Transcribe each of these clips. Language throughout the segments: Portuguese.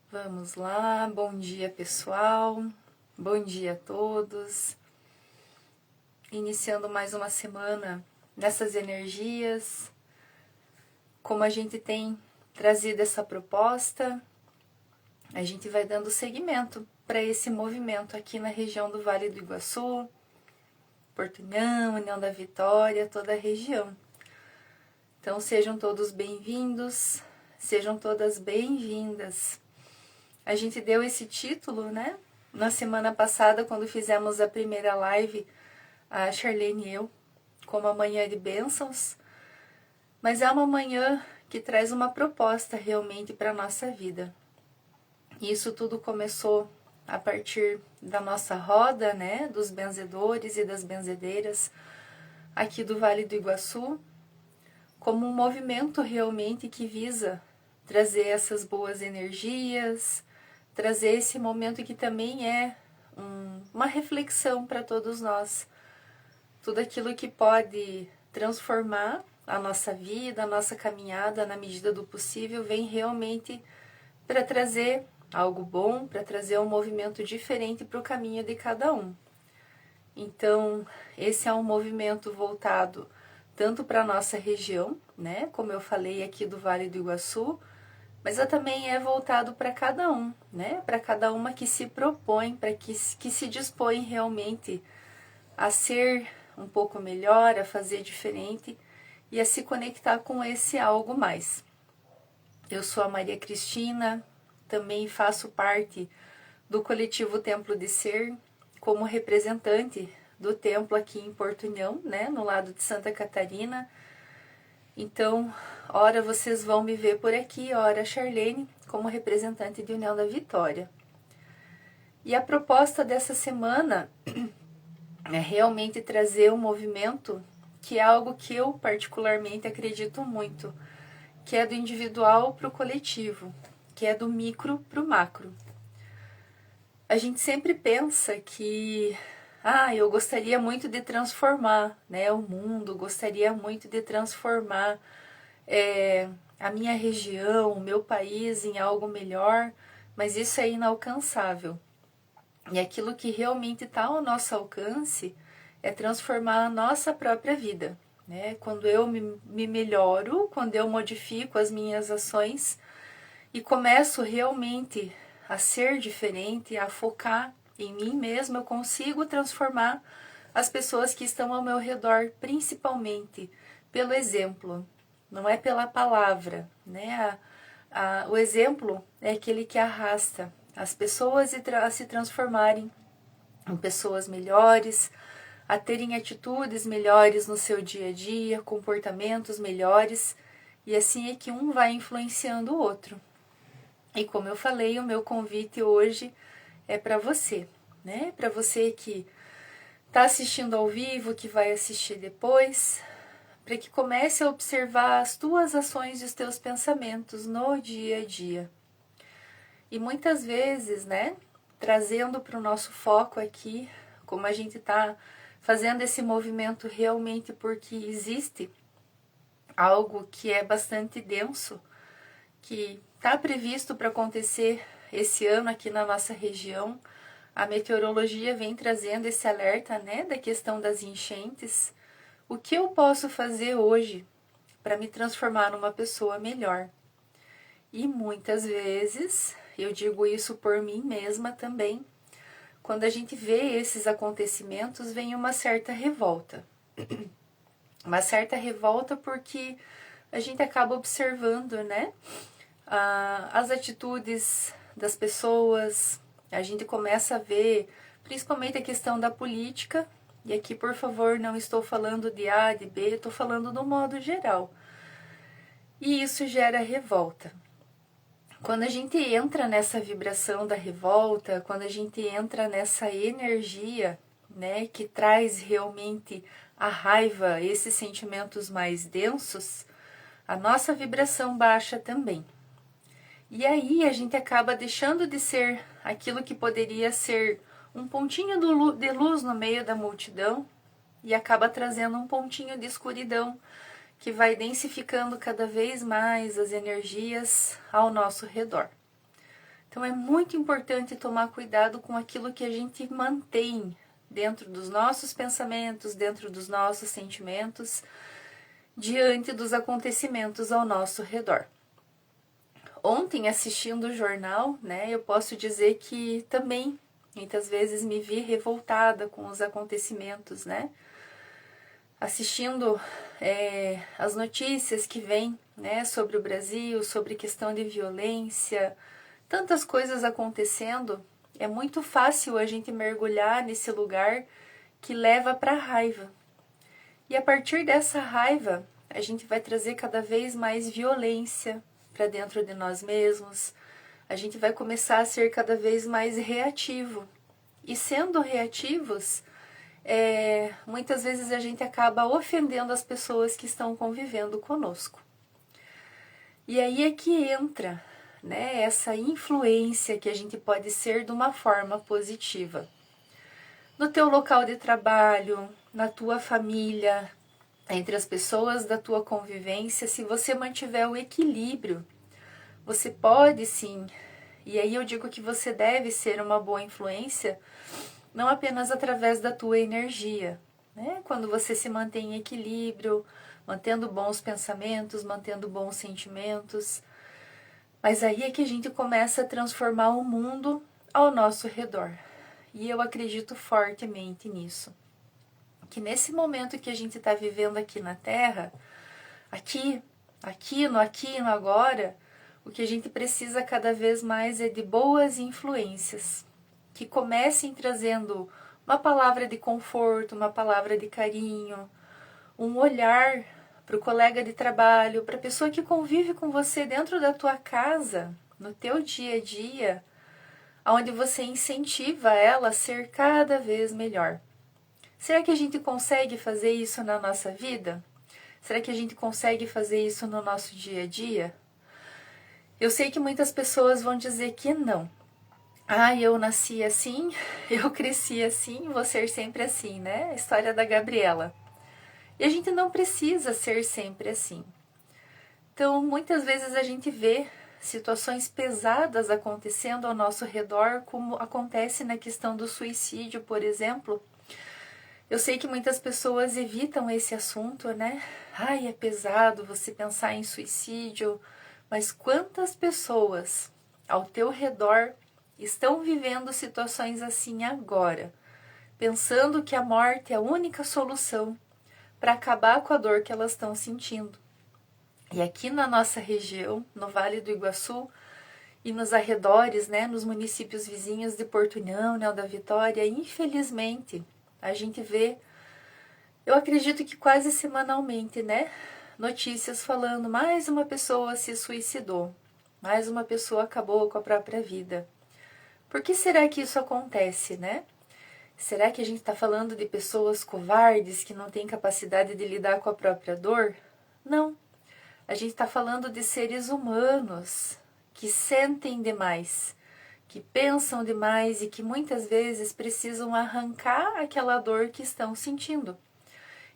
Vamos lá, bom dia pessoal, bom dia a todos. Iniciando mais uma semana nessas energias, como a gente tem trazido essa proposta, a gente vai dando seguimento para esse movimento aqui na região do Vale do Iguaçu, Portunhão, União da Vitória, toda a região. Então sejam todos bem-vindos, sejam todas bem-vindas. A gente deu esse título, né? Na semana passada, quando fizemos a primeira live, a Charlene e eu, como a manhã de bênçãos. Mas é uma manhã que traz uma proposta realmente para a nossa vida. E isso tudo começou a partir da nossa roda, né? Dos benzedores e das benzedeiras aqui do Vale do Iguaçu, como um movimento realmente que visa trazer essas boas energias, trazer esse momento que também é uma reflexão para todos nós. Tudo aquilo que pode transformar a nossa vida, a nossa caminhada na medida do possível, vem realmente para trazer algo bom, para trazer um movimento diferente para o caminho de cada um. Então, esse é um movimento voltado tanto para a nossa região, né, como eu falei aqui do Vale do Iguaçu, mas também é voltado para cada um, né? Para cada uma que se propõe, para que se dispõe realmente a ser um pouco melhor, a fazer diferente e a se conectar com esse algo mais. Eu sou a Maria Cristina, também faço parte do coletivo Templo de Ser, como representante do templo aqui em Portunhão, né? No lado de Santa Catarina. Então, ora vocês vão me ver por aqui, ora a Charlene, como representante de União da Vitória. E a proposta dessa semana é realmente trazer um movimento que é algo que eu particularmente acredito muito, que é do individual para o coletivo, que é do micro para o macro. A gente sempre pensa que eu gostaria muito de transformar, né, o mundo, gostaria muito de transformar a minha região, o meu país em algo melhor, mas isso é inalcançável. E aquilo que realmente está ao nosso alcance é transformar a nossa própria vida, né? Quando eu me melhoro, quando eu modifico as minhas ações e começo realmente a ser diferente, a focar em mim mesma, eu consigo transformar as pessoas que estão ao meu redor, principalmente pelo exemplo. Não é pela palavra, né? O exemplo é aquele que arrasta as pessoas a se transformarem em pessoas melhores, a terem atitudes melhores no seu dia a dia, comportamentos melhores, e assim é que um vai influenciando o outro. E como eu falei, o meu convite hoje é para você, né? Para você que está assistindo ao vivo, que vai assistir depois, para que comece a observar as tuas ações e os teus pensamentos no dia a dia. E muitas vezes, né, trazendo para o nosso foco aqui, como a gente está fazendo esse movimento realmente porque existe algo que é bastante denso, que está previsto para acontecer esse ano aqui na nossa região. A meteorologia vem trazendo esse alerta, né, da questão das enchentes. O que eu posso fazer hoje para me transformar numa pessoa melhor? E muitas vezes, eu digo isso por mim mesma também, quando a gente vê esses acontecimentos, vem uma certa revolta. Uma certa revolta porque a gente acaba observando, né, as atitudes das pessoas, a gente começa a ver, principalmente a questão da política, e aqui, por favor, não estou falando de A, de B, estou falando do modo geral. E isso gera revolta. Quando a gente entra nessa vibração da revolta, quando a gente entra nessa energia, né, que traz realmente a raiva, esses sentimentos mais densos, a nossa vibração baixa também. E aí a gente acaba deixando de ser aquilo que poderia ser um pontinho de luz no meio da multidão e acaba trazendo um pontinho de escuridão que vai densificando cada vez mais as energias ao nosso redor. Então é muito importante tomar cuidado com aquilo que a gente mantém dentro dos nossos pensamentos, dentro dos nossos sentimentos, diante dos acontecimentos ao nosso redor. Ontem, assistindo o jornal, né, eu posso dizer que também muitas vezes me vi revoltada com os acontecimentos, né? Assistindo as notícias que vêm, né, sobre o Brasil, sobre questão de violência, tantas coisas acontecendo, é muito fácil a gente mergulhar nesse lugar que leva para a raiva. E a partir dessa raiva, a gente vai trazer cada vez mais violência para dentro de nós mesmos. A gente vai começar a ser cada vez mais reativo. E sendo reativos, muitas vezes a gente acaba ofendendo as pessoas que estão convivendo conosco. E aí é que entra, né, essa influência que a gente pode ser de uma forma positiva. No teu local de trabalho, na tua família, entre as pessoas da tua convivência, se você mantiver o equilíbrio, você pode sim, e aí eu digo que você deve ser uma boa influência, não apenas através da tua energia, né? Quando você se mantém em equilíbrio, mantendo bons pensamentos, mantendo bons sentimentos, mas aí é que a gente começa a transformar o mundo ao nosso redor. E eu acredito fortemente nisso. Que nesse momento que a gente está vivendo aqui na Terra, aqui no agora, o que a gente precisa cada vez mais é de boas influências, que comecem trazendo uma palavra de conforto, uma palavra de carinho, um olhar para o colega de trabalho, para a pessoa que convive com você dentro da tua casa, no teu dia a dia, onde você incentiva ela a ser cada vez melhor. Será que a gente consegue fazer isso na nossa vida? Será que a gente consegue fazer isso no nosso dia a dia? Eu sei que muitas pessoas vão dizer que não. Eu nasci assim, eu cresci assim, vou ser sempre assim, né? A história da Gabriela. E a gente não precisa ser sempre assim. Então, muitas vezes a gente vê situações pesadas acontecendo ao nosso redor, como acontece na questão do suicídio, por exemplo. Eu sei que muitas pessoas evitam esse assunto, né? É pesado você pensar em suicídio, mas quantas pessoas ao teu redor estão vivendo situações assim agora, pensando que a morte é a única solução para acabar com a dor que elas estão sentindo. E aqui na nossa região, no Vale do Iguaçu e nos arredores, né, nos municípios vizinhos de Porto União, Neo da Vitória, infelizmente, a gente vê, eu acredito que quase semanalmente, né, notícias falando mais uma pessoa se suicidou, mais uma pessoa acabou com a própria vida. Por que será que isso acontece, né? Será que a gente está falando de pessoas covardes que não têm capacidade de lidar com a própria dor? Não. A gente está falando de seres humanos que sentem demais, que pensam demais e que muitas vezes precisam arrancar aquela dor que estão sentindo.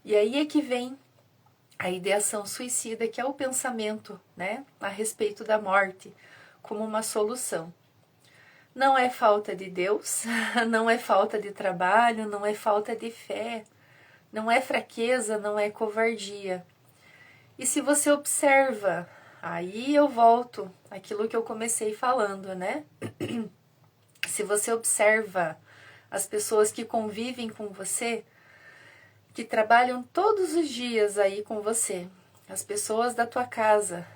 E aí é que vem a ideação suicida, que é o pensamento, né, a respeito da morte, como uma solução. Não é falta de Deus, não é falta de trabalho, não é falta de fé, não é fraqueza, não é covardia. E se você observa, aí eu volto àquilo que eu comecei falando, né? Se você observa as pessoas que convivem com você, que trabalham todos os dias aí com você, as pessoas da tua casa,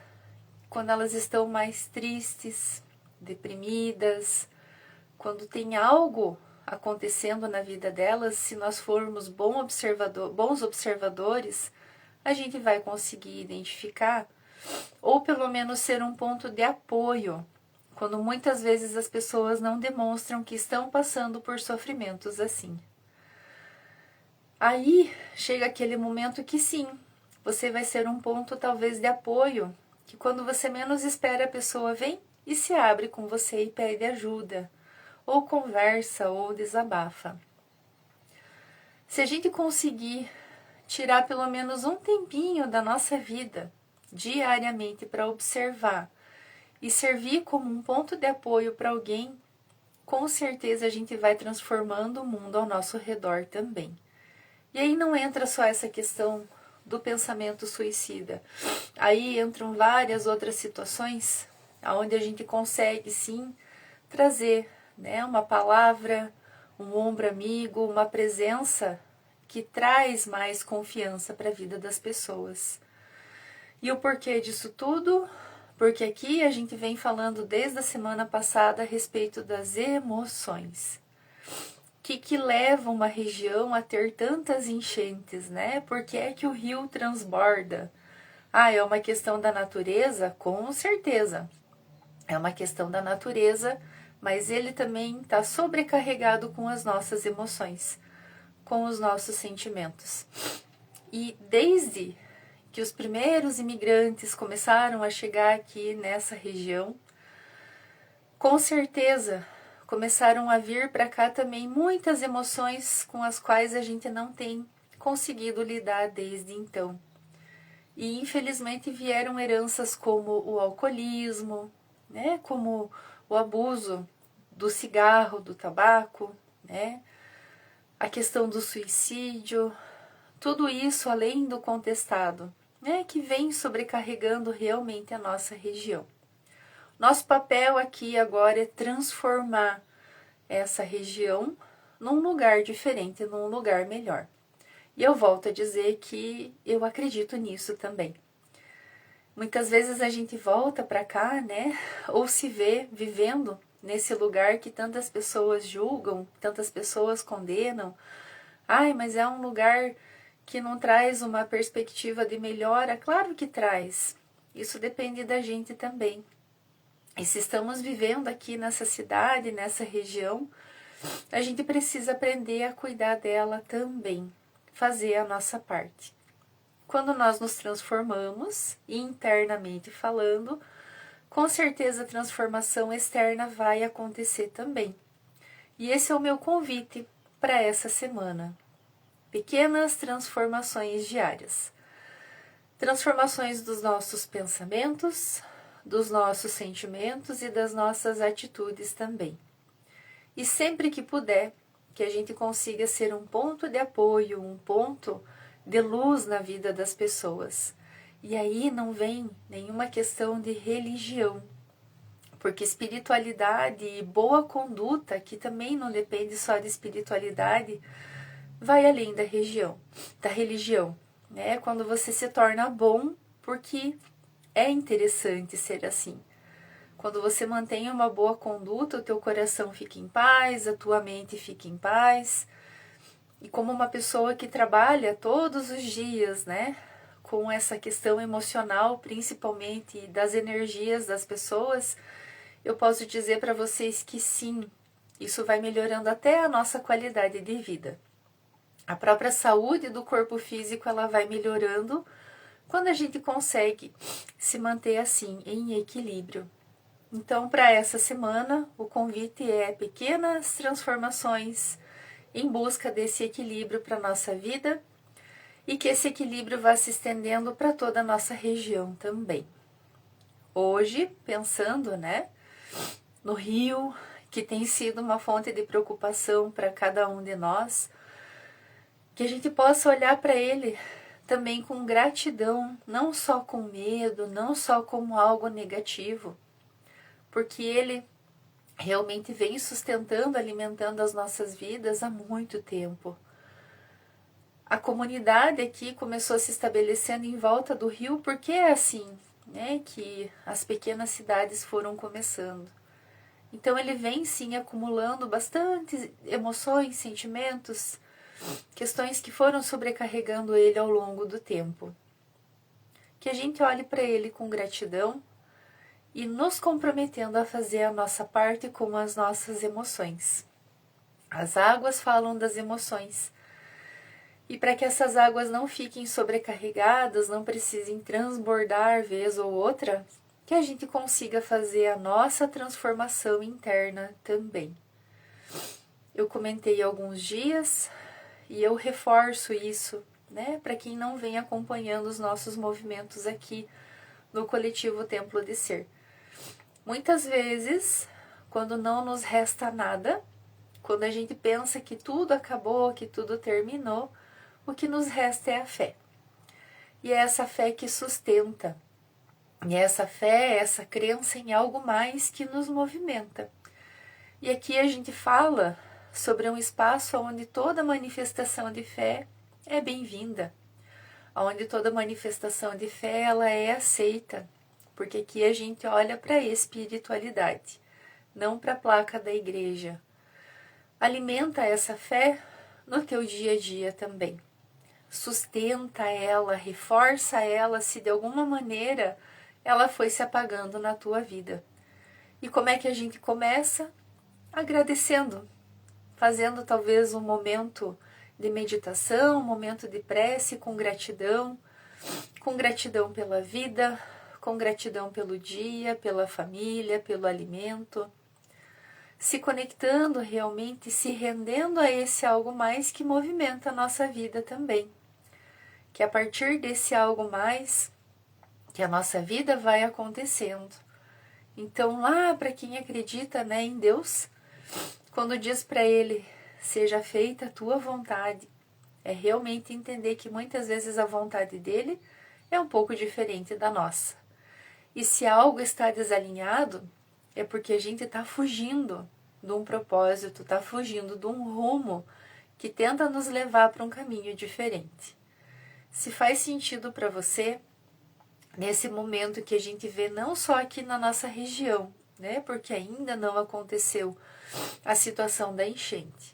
quando elas estão mais tristes, deprimidas, quando tem algo acontecendo na vida delas, se nós formos bons observadores, a gente vai conseguir identificar, ou pelo menos ser um ponto de apoio, quando muitas vezes as pessoas não demonstram que estão passando por sofrimentos assim. Aí chega aquele momento que sim, você vai ser um ponto talvez de apoio, que quando você menos espera a pessoa vem e se abre com você e pede ajuda, ou conversa, ou desabafa. Se a gente conseguir tirar pelo menos um tempinho da nossa vida, diariamente, para observar e servir como um ponto de apoio para alguém, com certeza a gente vai transformando o mundo ao nosso redor também. E aí não entra só essa questão do pensamento suicida. Aí entram várias outras situações onde a gente consegue sim trazer, né, uma palavra, um ombro amigo, uma presença que traz mais confiança para a vida das pessoas. E o porquê disso tudo? Porque aqui a gente vem falando desde a semana passada a respeito das emoções. O que leva uma região a ter tantas enchentes, né? Por que é que o rio transborda? Ah, é uma questão da natureza? Com certeza. É uma questão da natureza, mas ele também está sobrecarregado com as nossas emoções, com os nossos sentimentos. E desde que os primeiros imigrantes começaram a chegar aqui nessa região, com certeza começaram a vir para cá também muitas emoções com as quais a gente não tem conseguido lidar desde então. E infelizmente vieram heranças como o alcoolismo, né, como o abuso do cigarro, do tabaco, né, a questão do suicídio, tudo isso além do contestado, né, que vem sobrecarregando realmente a nossa região. Nosso papel aqui agora é transformar essa região num lugar diferente, num lugar melhor. E eu volto a dizer que eu acredito nisso também. Muitas vezes a gente volta para cá, né, ou se vê vivendo nesse lugar que tantas pessoas julgam, tantas pessoas condenam. Ai, mas é um lugar que não traz uma perspectiva de melhora. Claro que traz. Isso depende da gente também. E se estamos vivendo aqui nessa cidade, nessa região, a gente precisa aprender a cuidar dela também, fazer a nossa parte. Quando nós nos transformamos, internamente falando, com certeza a transformação externa vai acontecer também. E esse é o meu convite para essa semana. Pequenas transformações diárias. Transformações dos nossos pensamentos, dos nossos sentimentos e das nossas atitudes também. E sempre que puder, que a gente consiga ser um ponto de apoio, um ponto de luz na vida das pessoas. E aí não vem nenhuma questão de religião, porque espiritualidade e boa conduta, que também não depende só de espiritualidade, vai além da religião, né? Quando você se torna bom, porque é interessante ser assim. Quando você mantém uma boa conduta, o teu coração fica em paz, a tua mente fica em paz. E como uma pessoa que trabalha todos os dias, né, com essa questão emocional, principalmente das energias das pessoas, eu posso dizer para vocês que sim, isso vai melhorando até a nossa qualidade de vida. A própria saúde do corpo físico, ela vai melhorando quando a gente consegue se manter assim, em equilíbrio. Então, para essa semana, o convite é pequenas transformações em busca desse equilíbrio para a nossa vida e que esse equilíbrio vá se estendendo para toda a nossa região também. Hoje, pensando, né, no rio, que tem sido uma fonte de preocupação para cada um de nós, que a gente possa olhar para ele também com gratidão, não só com medo, não só como algo negativo, porque ele realmente vem sustentando, alimentando as nossas vidas há muito tempo. A comunidade aqui começou a se estabelecendo em volta do rio porque é assim, né, que as pequenas cidades foram começando. Então ele vem sim acumulando bastante emoções, sentimentos, questões que foram sobrecarregando ele ao longo do tempo. Que a gente olhe para ele com gratidão e nos comprometendo a fazer a nossa parte com as nossas emoções. As águas falam das emoções. E para que essas águas não fiquem sobrecarregadas, não precisem transbordar vez ou outra, que a gente consiga fazer a nossa transformação interna também. Eu comentei há alguns dias e eu reforço isso, né, para quem não vem acompanhando os nossos movimentos aqui no coletivo Templo de Ser. Muitas vezes, quando não nos resta nada, quando a gente pensa que tudo acabou, que tudo terminou, o que nos resta é a fé. E é essa fé que sustenta. E é essa fé, essa crença em algo mais que nos movimenta. E aqui a gente fala sobre um espaço onde toda manifestação de fé é bem-vinda, onde toda manifestação de fé ela é aceita, porque aqui a gente olha para a espiritualidade, não para a placa da igreja. Alimenta essa fé no teu dia a dia também. Sustenta ela, reforça ela, se de alguma maneira ela foi se apagando na tua vida. E como é que a gente começa? Agradecendo, fazendo talvez um momento de meditação, um momento de prece com gratidão pela vida, com gratidão pelo dia, pela família, pelo alimento, se conectando realmente, se rendendo a esse algo mais que movimenta a nossa vida também. Que a partir desse algo mais, que a nossa vida vai acontecendo. Então lá para quem acredita, né, em Deus, quando diz para ele, seja feita a tua vontade, é realmente entender que muitas vezes a vontade dele é um pouco diferente da nossa. E se algo está desalinhado, é porque a gente está fugindo de um propósito, está fugindo de um rumo que tenta nos levar para um caminho diferente. Se faz sentido para você, nesse momento que a gente vê não só aqui na nossa região, né, porque ainda não aconteceu a situação da enchente,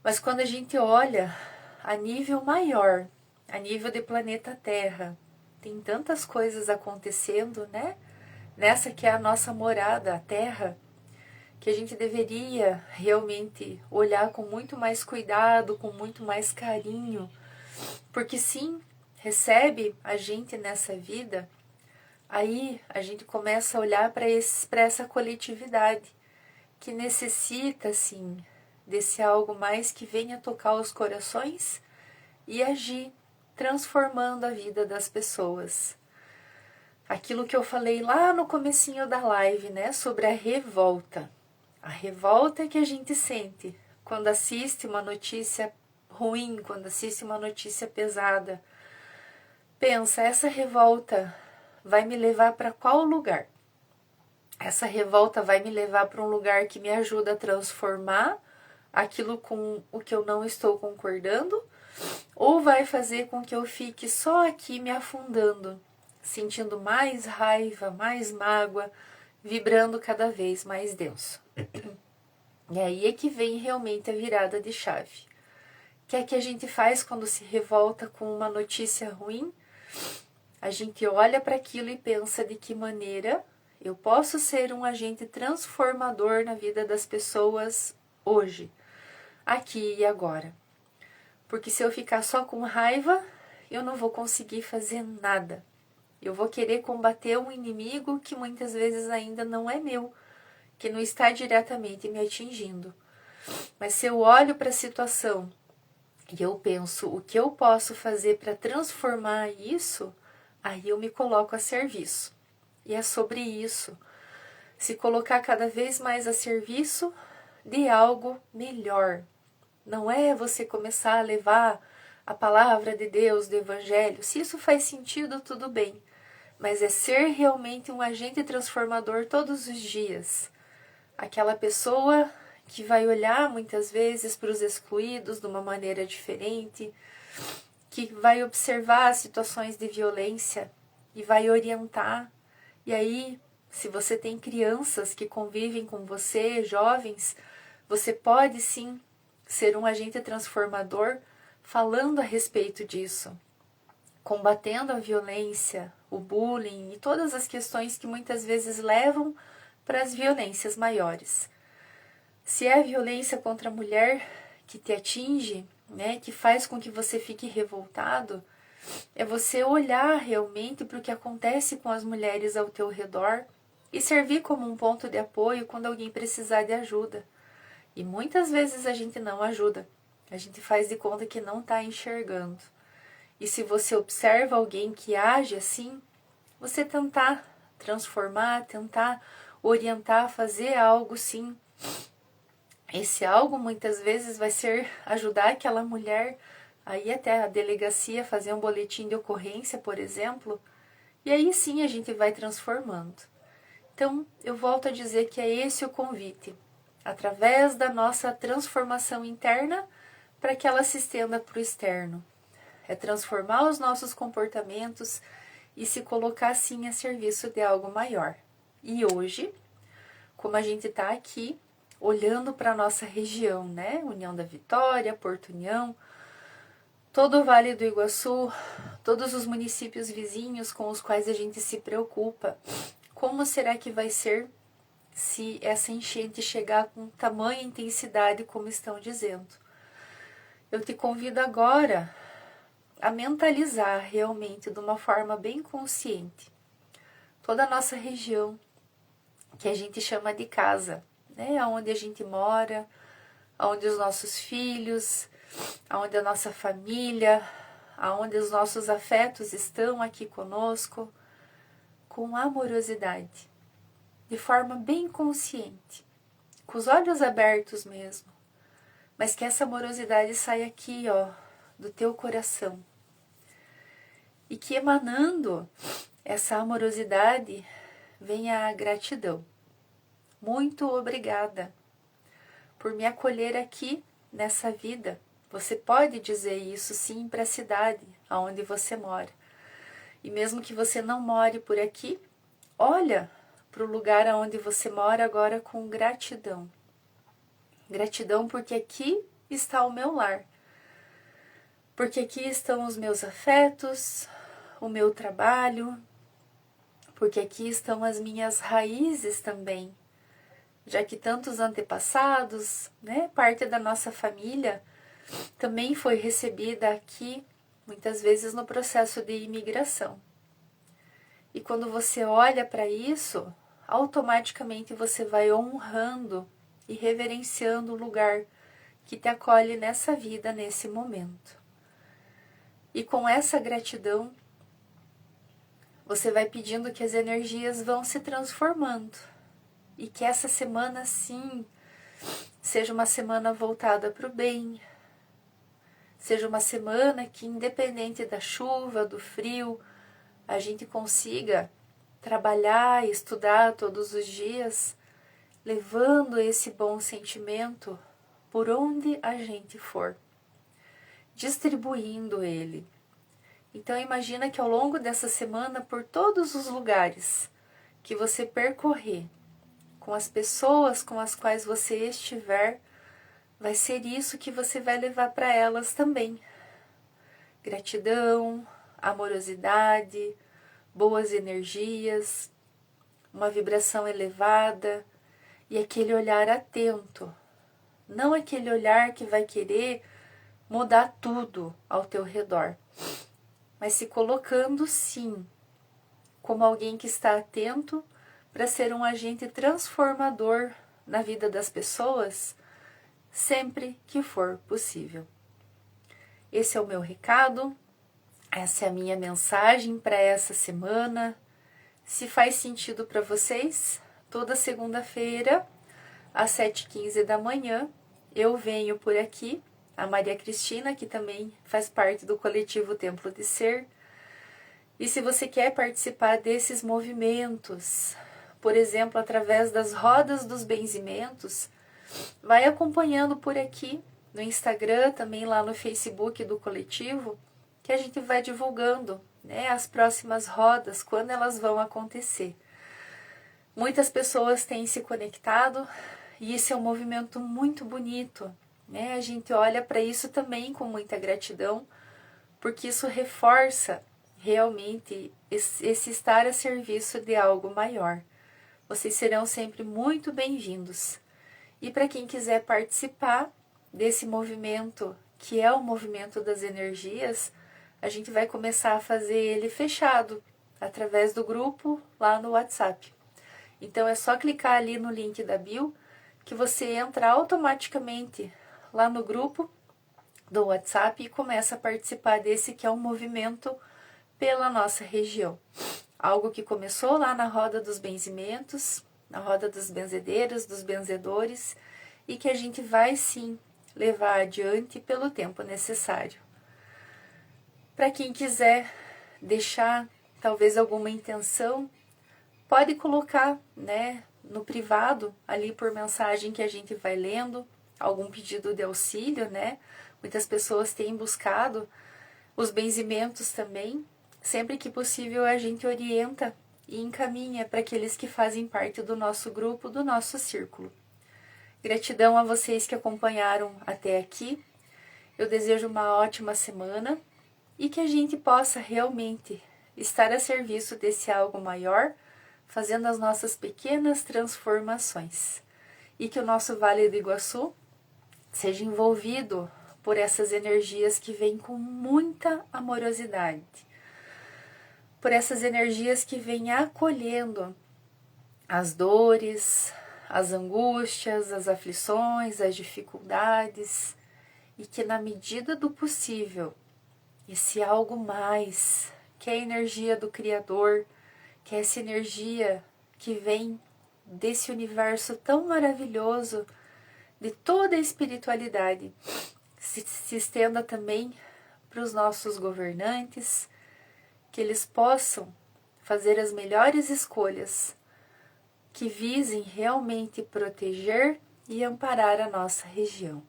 mas quando a gente olha a nível maior, a nível de planeta Terra, tem tantas coisas acontecendo, né, nessa que é a nossa morada, a Terra, que a gente deveria realmente olhar com muito mais cuidado, com muito mais carinho, porque sim, recebe a gente nessa vida, aí a gente começa a olhar para essa coletividade, que necessita, sim, desse algo mais que venha tocar os corações e agir, transformando a vida das pessoas. Aquilo que eu falei lá no comecinho da live, né, sobre a revolta. A revolta que a gente sente quando assiste uma notícia ruim, quando assiste uma notícia pesada. Pensa, essa revolta vai me levar para qual lugar? Essa revolta vai me levar para um lugar que me ajuda a transformar aquilo com o que eu não estou concordando? Ou vai fazer com que eu fique só aqui me afundando, sentindo mais raiva, mais mágoa, vibrando cada vez mais denso? E aí é que vem realmente a virada de chave. O que é que a gente faz quando se revolta com uma notícia ruim? A gente olha para aquilo e pensa de que maneira eu posso ser um agente transformador na vida das pessoas hoje, aqui e agora. Porque se eu ficar só com raiva, eu não vou conseguir fazer nada. Eu vou querer combater um inimigo que muitas vezes ainda não é meu, que não está diretamente me atingindo. Mas se eu olho para a situação e eu penso o que eu posso fazer para transformar isso, aí eu me coloco a serviço. E é sobre isso. Se colocar cada vez mais a serviço de algo melhor. Não é você começar a levar a palavra de Deus, do Evangelho. Se isso faz sentido, tudo bem. Mas é ser realmente um agente transformador todos os dias. Aquela pessoa que vai olhar muitas vezes para os excluídos de uma maneira diferente, que vai observar situações de violência e vai orientar. E aí, se você tem crianças que convivem com você, jovens, você pode sim ser um agente transformador falando a respeito disso, combatendo a violência, o bullying e todas as questões que muitas vezes levam para as violências maiores. Se é a violência contra a mulher que te atinge, né, que faz com que você fique revoltado, é você olhar realmente para o que acontece com as mulheres ao teu redor e servir como um ponto de apoio quando alguém precisar de ajuda. E muitas vezes a gente não ajuda, a gente faz de conta que não está enxergando. E se você observa alguém que age assim, você tentar transformar, tentar orientar, fazer algo sim. Esse algo muitas vezes vai ser ajudar aquela mulher a ir até a delegacia, fazer um boletim de ocorrência, por exemplo, e aí sim a gente vai transformando. Então, eu volto a dizer que é esse o convite, através da nossa transformação interna, para que ela se estenda para o externo. É transformar os nossos comportamentos e se colocar sim a serviço de algo maior. E hoje, como a gente está aqui, olhando para a nossa região, né? União da Vitória, Porto União, todo o Vale do Iguaçu, todos os municípios vizinhos com os quais a gente se preocupa. Como será que vai ser se essa enchente chegar com tamanha intensidade como estão dizendo? Eu te convido agora a mentalizar realmente de uma forma bem consciente toda a nossa região, que a gente chama de casa, né? Onde a gente mora, onde os nossos filhos, onde a nossa família, onde os nossos afetos estão aqui conosco, com amorosidade, de forma bem consciente, com os olhos abertos mesmo, mas que essa amorosidade saia aqui, ó, do teu coração, e que emanando essa amorosidade venha a gratidão. Muito obrigada por me acolher aqui nessa vida. Você pode dizer isso sim para a cidade onde você mora. E mesmo que você não more por aqui, olha para o lugar onde você mora agora com gratidão. Gratidão porque aqui está o meu lar. Porque aqui estão os meus afetos, o meu trabalho, porque aqui estão as minhas raízes também. Já que tantos antepassados, né, parte da nossa família também foi recebida aqui, muitas vezes no processo de imigração. E quando você olha para isso, automaticamente você vai honrando e reverenciando o lugar que te acolhe nessa vida, nesse momento. E com essa gratidão, você vai pedindo que as energias vão se transformando. E que essa semana, sim, seja uma semana voltada para o bem. Seja uma semana que, independente da chuva, do frio, a gente consiga trabalhar e estudar todos os dias, levando esse bom sentimento por onde a gente for, distribuindo ele. Então imagina que ao longo dessa semana, por todos os lugares que você percorrer, com as pessoas com as quais você estiver, vai ser isso que você vai levar para elas também. Gratidão, amorosidade, boas energias, uma vibração elevada e aquele olhar atento. Não aquele olhar que vai querer mudar tudo ao teu redor, mas se colocando sim como alguém que está atento para ser um agente transformador na vida das pessoas, sempre que for possível. Esse é o meu recado, essa é a minha mensagem para essa semana. Se faz sentido para vocês, toda segunda-feira, às 7h15 da manhã, eu venho por aqui, a Maria Cristina, que também faz parte do coletivo Templo de Ser. E se você quer participar desses movimentos, por exemplo, através das rodas dos benzimentos, vai acompanhando por aqui no Instagram, também lá no Facebook do coletivo, que a gente vai divulgando, né, as próximas rodas, quando elas vão acontecer. Muitas pessoas têm se conectado e isso é um movimento muito bonito, né? A gente olha para isso também com muita gratidão, porque isso reforça realmente esse estar a serviço de algo maior. Vocês serão sempre muito bem-vindos. E para quem quiser participar desse movimento, que é o movimento das energias, a gente vai começar a fazer ele fechado, através do grupo lá no WhatsApp. Então é só clicar ali no link da bio, que você entra automaticamente lá no grupo do WhatsApp e começa a participar desse que é um movimento pela nossa região. algo que começou lá na roda dos benzimentos, na roda dos benzedeiros, dos benzedores, e que a gente vai sim levar adiante pelo tempo necessário. Para quem quiser deixar talvez alguma intenção, pode colocar, né, no privado, ali por mensagem que a gente vai lendo, algum pedido de auxílio, né? Muitas pessoas têm buscado os benzimentos também. Sempre que possível a gente orienta e encaminha para aqueles que fazem parte do nosso grupo, do nosso círculo. Gratidão a vocês que acompanharam até aqui. Eu desejo uma ótima semana e que a gente possa realmente estar a serviço desse algo maior, fazendo as nossas pequenas transformações. E que o nosso Vale do Iguaçu seja envolvido por essas energias que vêm com muita amorosidade, por essas energias que vêm acolhendo as dores, as angústias, as aflições, as dificuldades, e que na medida do possível, esse algo mais, que é a energia do Criador, que é essa energia que vem desse universo tão maravilhoso, de toda a espiritualidade, se estenda também para os nossos governantes, que eles possam fazer as melhores escolhas, que visem realmente proteger e amparar a nossa região.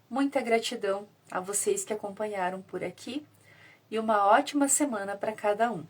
Muita gratidão a vocês que acompanharam por aqui e uma ótima semana para cada um.